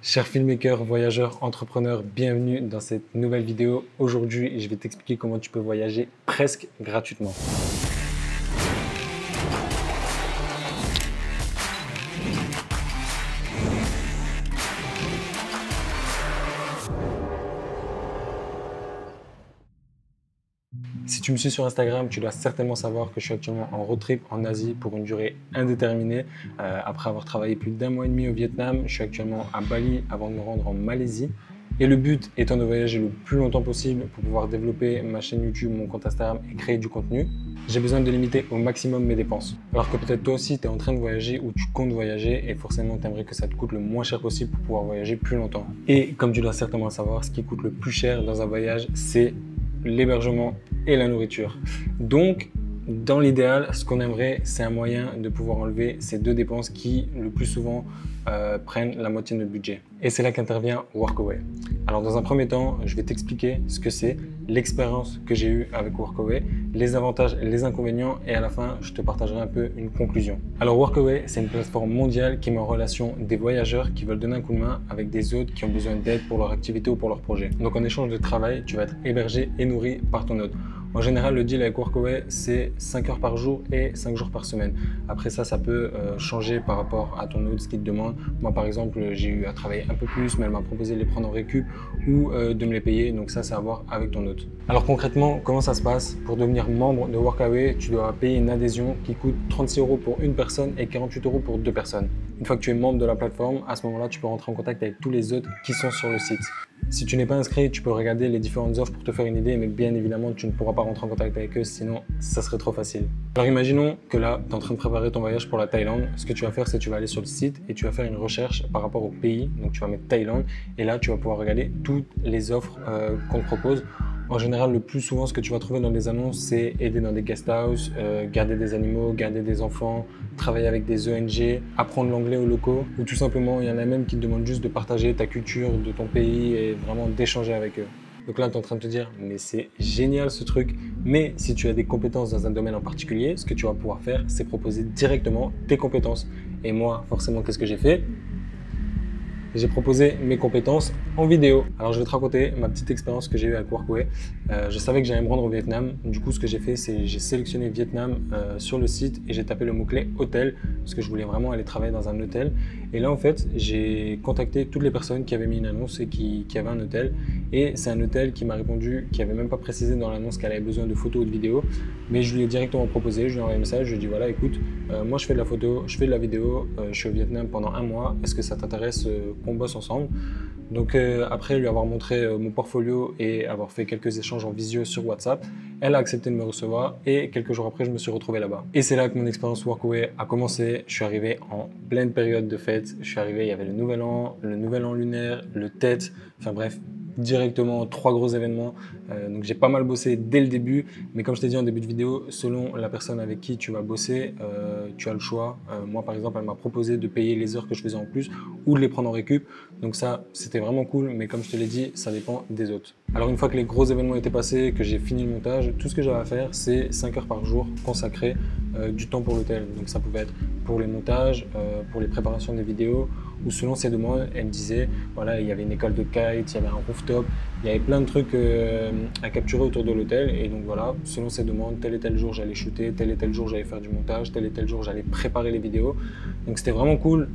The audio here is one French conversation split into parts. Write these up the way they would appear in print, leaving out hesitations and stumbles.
Chers filmmakers, voyageurs, entrepreneurs, bienvenue dans cette nouvelle vidéo. Aujourd'hui, je vais t'expliquer comment tu peux voyager presque gratuitement. Si tu me suis sur Instagram, tu dois certainement savoir que je suis actuellement en road trip en Asie pour une durée indéterminée. Après avoir travaillé plus d'1 mois et demi au Vietnam, je suis actuellement à Bali avant de me rendre en Malaisie. Et le but étant de voyager le plus longtemps possible pour pouvoir développer ma chaîne YouTube, mon compte Instagram et créer du contenu, j'ai besoin de limiter au maximum mes dépenses. Alors que peut-être toi aussi, tu es en train de voyager ou tu comptes voyager et forcément, tu aimerais que ça te coûte le moins cher possible pour pouvoir voyager plus longtemps. Et comme tu dois certainement savoir, ce qui coûte le plus cher dans un voyage, c'est l'hébergement et la nourriture. Donc, dans l'idéal, ce qu'on aimerait, c'est un moyen de pouvoir enlever ces deux dépenses qui, le plus souvent, prennent la moitié de notre budget. Et c'est là qu'intervient Workaway. Alors, dans un premier temps, je vais t'expliquer ce que c'est, l'expérience que j'ai eue avec Workaway, les avantages et les inconvénients, et à la fin, je te partagerai un peu une conclusion. Alors, Workaway, c'est une plateforme mondiale qui met en relation des voyageurs qui veulent donner un coup de main avec des autres qui ont besoin d'aide pour leur activité ou pour leur projet. Donc, en échange de travail, tu vas être hébergé et nourri par ton hôte. En général, le deal avec Workaway, c'est 5 heures par jour et 5 jours par semaine. Après ça peut changer par rapport à ton hôte, ce qu'il te demande. Moi, par exemple, j'ai eu à travailler un peu plus, mais elle m'a proposé de les prendre en récup ou de me les payer. Donc ça, c'est à voir avec ton hôte. Alors concrètement, comment ça se passe? Pour devenir membre de Workaway, tu dois payer une adhésion qui coûte 36 € pour une personne et 48 € pour deux personnes. Une fois que tu es membre de la plateforme, à ce moment-là, tu peux rentrer en contact avec tous les hôtes qui sont sur le site. Si tu n'es pas inscrit, tu peux regarder les différentes offres pour te faire une idée, mais bien évidemment, tu ne pourras pas rentrer en contact avec eux, sinon ça serait trop facile. Alors imaginons que là, tu es en train de préparer ton voyage pour la Thaïlande. Ce que tu vas faire, c'est que tu vas aller sur le site et tu vas faire une recherche par rapport au pays. Donc tu vas mettre Thaïlande et là, tu vas pouvoir regarder toutes les offres qu'on te propose. En général, le plus souvent, ce que tu vas trouver dans les annonces, c'est aider dans des guest houses, garder des animaux, garder des enfants, travailler avec des ONG, apprendre l'anglais aux locaux, ou tout simplement, il y en a même qui te demandent juste de partager ta culture de ton pays et vraiment d'échanger avec eux. Donc là, tu es en train de te dire, mais c'est génial ce truc. Mais si tu as des compétences dans un domaine en particulier, ce que tu vas pouvoir faire, c'est proposer directement tes compétences. Et moi, forcément, qu'est-ce que j'ai fait? J'ai proposé mes compétences en vidéo. Alors je vais te raconter ma petite expérience que j'ai eue avec Workaway. Je savais que j'allais me rendre au Vietnam. Du coup, ce que j'ai fait, c'est j'ai sélectionné Vietnam sur le site et j'ai tapé le mot-clé hôtel parce que je voulais vraiment aller travailler dans un hôtel. Et là, en fait, j'ai contacté toutes les personnes qui avaient mis une annonce et qui avaient un hôtel. Et c'est un hôtel qui m'a répondu, qui n'avait même pas précisé dans l'annonce qu'elle avait besoin de photos ou de vidéos. Mais je lui ai directement proposé, je lui ai envoyé un message, je lui ai dit voilà, écoute, moi je fais de la photo, je fais de la vidéo, je suis au Vietnam pendant 1 mois, est-ce que ça t'intéresse qu'on bosse ensemble? Donc après lui avoir montré mon portfolio et avoir fait quelques échanges en visio sur WhatsApp, elle a accepté de me recevoir et quelques jours après je me suis retrouvé là-bas. Et c'est là que mon expérience Workaway a commencé. Je suis arrivé en pleine période de fête, je suis arrivé, il y avait le nouvel an lunaire, le Tet, enfin bref, directement 3 gros événements. Donc j'ai pas mal bossé dès le début, mais comme je t'ai dit en début de vidéo, selon la personne avec qui tu vas bosser, tu as le choix. Moi par exemple, elle m'a proposé de payer les heures que je faisais en plus ou de les prendre en récup. Donc ça, c'était vraiment cool, mais comme je te l'ai dit, ça dépend des autres. Alors une fois que les gros événements étaient passés, que j'ai fini le montage, tout ce que j'avais à faire, c'est 5 heures par jour consacré du temps pour l'hôtel. Donc ça pouvait être pour les montages, pour les préparations des vidéos, ou selon ses demandes, elle me disait, voilà, il y avait une école de kite, il y avait un rooftop, il y avait plein de trucs à capturer autour de l'hôtel. Et donc voilà, selon ses demandes, tel et tel jour j'allais shooter, tel et tel jour j'allais faire du montage, tel et tel jour j'allais préparer les vidéos. Donc c'était vraiment cool.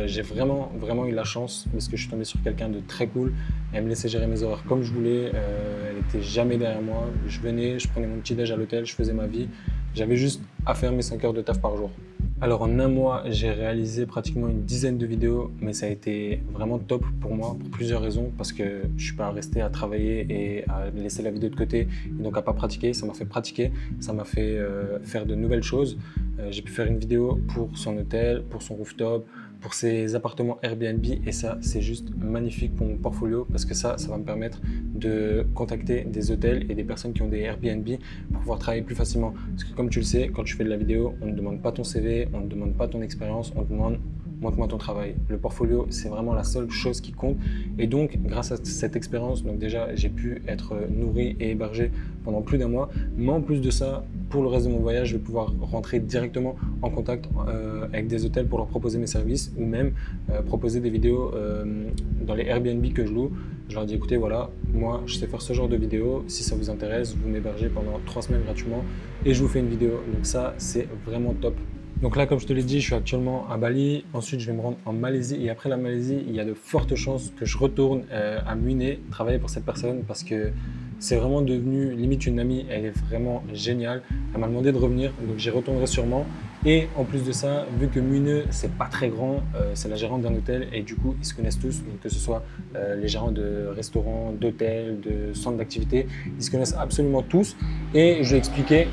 J'ai vraiment eu la chance parce que je suis tombé sur quelqu'un de très cool. Elle me laissait gérer mes horaires comme je voulais. Elle était jamais derrière moi. Je venais, je prenais mon petit déj à l'hôtel, je faisais ma vie. J'avais juste à faire mes 5 heures de taf par jour. Alors en 1 mois, j'ai réalisé pratiquement une dizaine de vidéos, mais ça a été vraiment top pour moi pour plusieurs raisons, parce que je suis pas resté à travailler et à laisser la vidéo de côté et donc à pas pratiquer. Ça m'a fait pratiquer, ça m'a fait faire de nouvelles choses. J'ai pu faire une vidéo pour son hôtel, pour son rooftop, pour ses appartements Airbnb, et ça c'est juste magnifique pour mon portfolio parce que ça va me permettre de contacter des hôtels et des personnes qui ont des Airbnb pour pouvoir travailler plus facilement. Parce que comme tu le sais, quand tu fais de la vidéo, on ne demande pas ton CV, on ne demande pas ton expérience, on te demande montre-moi ton travail. Le portfolio, c'est vraiment la seule chose qui compte. Et donc, grâce à cette expérience, donc déjà, j'ai pu être nourri et hébergé pendant plus d'un mois. Mais en plus de ça, pour le reste de mon voyage, je vais pouvoir rentrer directement en contact avec des hôtels pour leur proposer mes services ou même proposer des vidéos dans les Airbnb que je loue. Je leur dis écoutez, voilà, moi je sais faire ce genre de vidéo, si ça vous intéresse, vous m'hébergez pendant 3 semaines gratuitement et je vous fais une vidéo. Donc ça, c'est vraiment top. Donc là, comme je te l'ai dit, je suis actuellement à Bali. Ensuite, je vais me rendre en Malaisie. Et après la Malaisie, il y a de fortes chances que je retourne à Munich travailler pour cette personne parce que c'est vraiment devenu limite une amie. Elle est vraiment géniale. Elle m'a demandé de revenir, donc j'y retournerai sûrement. Et en plus de ça, vu que Munich, c'est pas très grand, c'est la gérante d'un hôtel et du coup, ils se connaissent tous. Donc que ce soit les gérants de restaurants, d'hôtels, de centres d'activité, ils se connaissent absolument tous. Et je lui ai expliqué.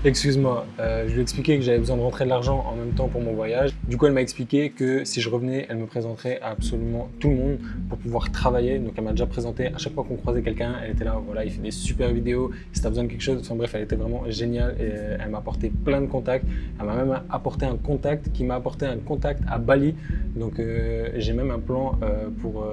Excuse-moi, je lui ai expliqué que j'avais besoin de rentrer de l'argent en même temps pour mon voyage. Du coup, elle m'a expliqué que si je revenais, elle me présenterait à absolument tout le monde pour pouvoir travailler. Donc, elle m'a déjà présenté à chaque fois qu'on croisait quelqu'un. Elle était là, voilà, il fait des super vidéos. Si tu as besoin de quelque chose, enfin bref, elle était vraiment géniale et elle m'a apporté plein de contacts. Elle m'a même apporté un contact qui m'a apporté un contact à Bali. Donc, j'ai même un plan pour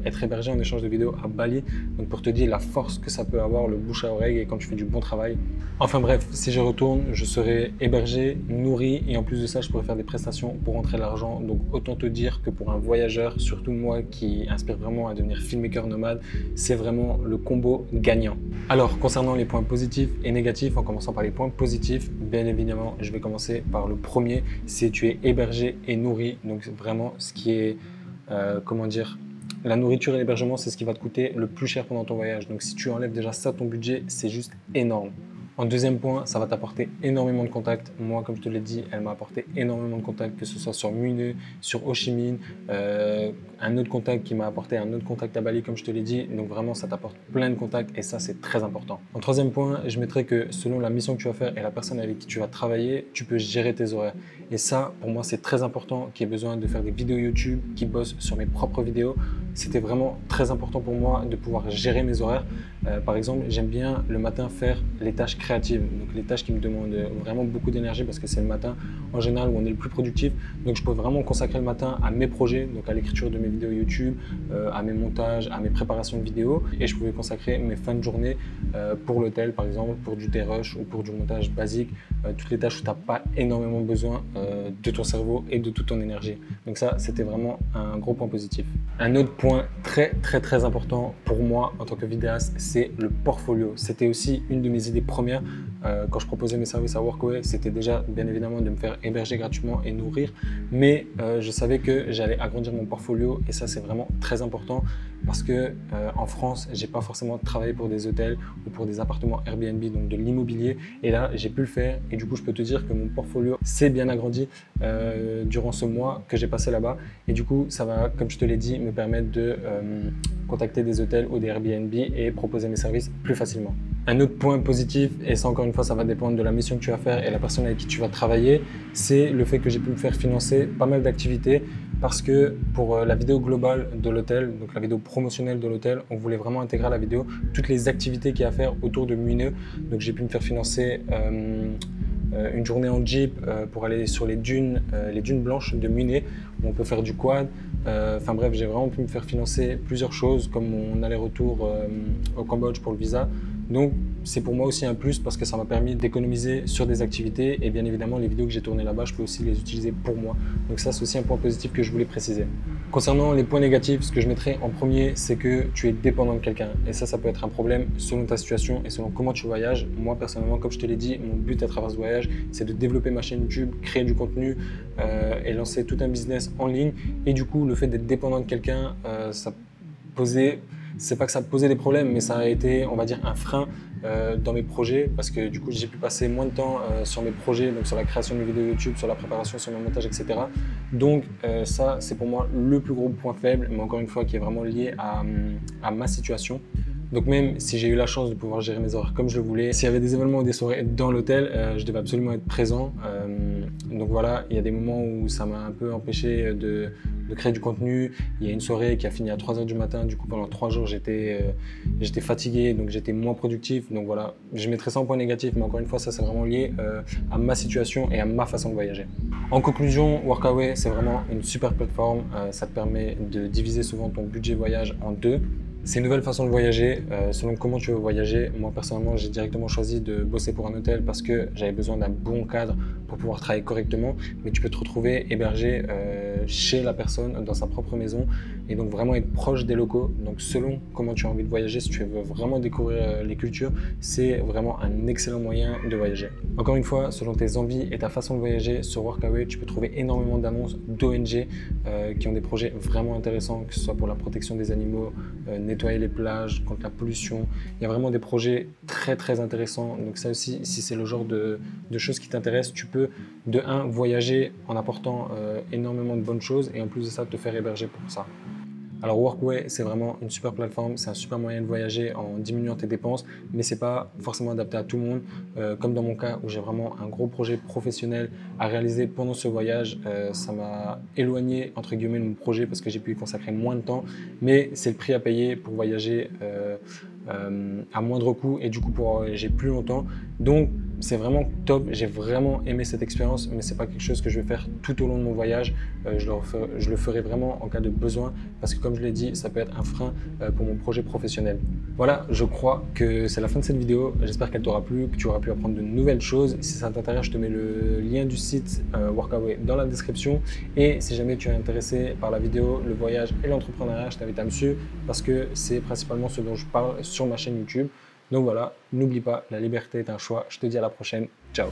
être hébergé en échange de vidéos à Bali. Donc, pour te dire la force que ça peut avoir, le bouche à oreille et quand tu fais du bon travail. Enfin bref, si je retourne, je serai hébergé, nourri et en plus de ça, je pourrai faire des prestations pour rentrer de l'argent. Donc autant te dire que pour un voyageur, surtout moi qui inspire vraiment à devenir filmmaker nomade, c'est vraiment le combo gagnant. Alors concernant les points positifs et négatifs, en commençant par les points positifs, bien évidemment, je vais commencer par le premier, c'est tu es hébergé et nourri. Donc vraiment ce qui est, comment dire, la nourriture et l'hébergement, c'est ce qui va te coûter le plus cher pendant ton voyage. Donc si tu enlèves déjà ça de ton budget, c'est juste énorme. En deuxième point, ça va t'apporter énormément de contacts. Moi, comme je te l'ai dit, elle m'a apporté énormément de contacts, que ce soit sur Munich, sur Ho Chi Minh, un autre contact qui m'a apporté un autre contact à Bali, comme je te l'ai dit. Donc vraiment, ça t'apporte plein de contacts et ça, c'est très important. En troisième point, je mettrai que selon la mission que tu vas faire et la personne avec qui tu vas travailler, tu peux gérer tes horaires. Et ça, pour moi, c'est très important qu'il y ait besoin de faire des vidéos YouTube, qui bossent sur mes propres vidéos. C'était vraiment très important pour moi de pouvoir gérer mes horaires. Par exemple, j'aime bien le matin faire les tâches créatives, donc les tâches qui me demandent vraiment beaucoup d'énergie parce que c'est le matin en général où on est le plus productif. Donc je peux vraiment consacrer le matin à mes projets, donc à l'écriture de mes vidéos YouTube, à mes montages, à mes préparations de vidéos et je pouvais consacrer mes fins de journée pour l'hôtel par exemple, pour du dérush ou pour du montage basique, toutes les tâches où tu n'as pas énormément besoin de ton cerveau et de toute ton énergie. Donc ça, c'était vraiment un gros point positif. Un autre point très important pour moi en tant que vidéaste, c'est le portfolio. C'était aussi une de mes idées premières quand je proposais mes services à Workaway. C'était déjà bien évidemment de me faire héberger gratuitement et nourrir, mais je savais que j'allais agrandir mon portfolio et ça c'est vraiment très important parce que en France, j'ai pas forcément travaillé pour des hôtels ou pour des appartements Airbnb, donc de l'immobilier, et là j'ai pu le faire et du coup je peux te dire que mon portfolio s'est bien agrandi durant ce mois que j'ai passé là-bas et du coup ça va, comme je te l'ai dit, me permettre de contacter des hôtels ou des Airbnb et proposer mes services plus facilement. Un autre point positif, et ça encore une fois ça va dépendre de la mission que tu vas faire et la personne avec qui tu vas travailler, c'est le fait que j'ai pu me faire financer pas mal d'activités parce que pour la vidéo globale de l'hôtel, donc la vidéo promotionnelle de l'hôtel, on voulait vraiment intégrer à la vidéo toutes les activités qu'il y a à faire autour de Munich. Donc j'ai pu me faire financer une journée en Jeep pour aller sur les dunes blanches de Munich où on peut faire du quad. Enfin bref, j'ai vraiment pu me faire financer plusieurs choses comme mon aller-retour au Cambodge pour le visa. Donc c'est pour moi aussi un plus parce que ça m'a permis d'économiser sur des activités et bien évidemment les vidéos que j'ai tournées là-bas, je peux aussi les utiliser pour moi. Donc ça c'est aussi un point positif que je voulais préciser. Concernant les points négatifs, ce que je mettrais en premier, c'est que tu es dépendant de quelqu'un et ça peut être un problème selon ta situation et selon comment tu voyages. Moi personnellement, comme je te l'ai dit, mon but à travers ce voyage, c'est de développer ma chaîne YouTube, créer du contenu et lancer tout un business en ligne et du coup le fait d'être dépendant de quelqu'un, ça posait... C'est pas que ça posait des problèmes, mais ça a été, on va dire, un frein dans mes projets parce que du coup, j'ai pu passer moins de temps sur mes projets, donc sur la création de mes vidéos YouTube, sur la préparation, sur mon montage, etc. Donc ça, c'est pour moi le plus gros point faible, mais encore une fois, qui est vraiment lié à ma situation. Donc même si j'ai eu la chance de pouvoir gérer mes horaires comme je le voulais, s'il y avait des événements ou des soirées dans l'hôtel, je devais absolument être présent. Donc Donc voilà, il y a des moments où ça m'a un peu empêché de créer du contenu. Il y a une soirée qui a fini à 3 h du matin, du coup pendant 3 jours j'étais fatigué, donc j'étais moins productif. Donc voilà, je mettrais ça en point négatif, mais encore une fois ça c'est vraiment lié à ma situation et à ma façon de voyager. En conclusion, Workaway c'est vraiment une super plateforme, ça te permet de diviser souvent ton budget voyage en deux. C'est une nouvelle façon de voyager, selon comment tu veux voyager. Moi personnellement j'ai directement choisi de bosser pour un hôtel parce que j'avais besoin d'un bon cadre pour pouvoir travailler correctement, mais tu peux te retrouver hébergé chez la personne, dans sa propre maison, et donc vraiment être proche des locaux. Donc selon comment tu as envie de voyager, si tu veux vraiment découvrir les cultures, c'est vraiment un excellent moyen de voyager. Encore une fois, selon tes envies et ta façon de voyager, sur Workaway tu peux trouver énormément d'annonces d'ONG qui ont des projets vraiment intéressants, que ce soit pour la protection des animaux, nettoyer les plages, contre la pollution. Il y a vraiment des projets très intéressants. Donc ça aussi, si c'est le genre de choses qui t'intéressent, tu peux de 1 voyager en apportant énormément de bonnes choses et en plus de ça te faire héberger pour ça. Alors Workaway, c'est vraiment une super plateforme, c'est un super moyen de voyager en diminuant tes dépenses, mais c'est pas forcément adapté à tout le monde. Comme dans mon cas où j'ai vraiment un gros projet professionnel à réaliser pendant ce voyage, ça m'a éloigné entre guillemets de mon projet parce que j'ai pu y consacrer moins de temps, mais c'est le prix à payer pour voyager à moindre coût et du coup pour voyager plus longtemps. Donc c'est vraiment top, j'ai vraiment aimé cette expérience, mais c'est pas quelque chose que je vais faire tout au long de mon voyage. Je le ferai vraiment en cas de besoin parce que comme je l'ai dit, ça peut être un frein pour mon projet professionnel. Voilà, je crois que c'est la fin de cette vidéo. J'espère qu'elle t'aura plu, que tu auras pu apprendre de nouvelles choses. Si ça t'intéresse, je te mets le lien du site Workaway dans la description. Et si jamais tu es intéressé par la vidéo, le voyage et l'entrepreneuriat, je t'invite à me suivre parce que c'est principalement ce dont je parle sur ma chaîne YouTube. Donc voilà, n'oublie pas, la liberté est un choix. Je te dis à la prochaine. Ciao.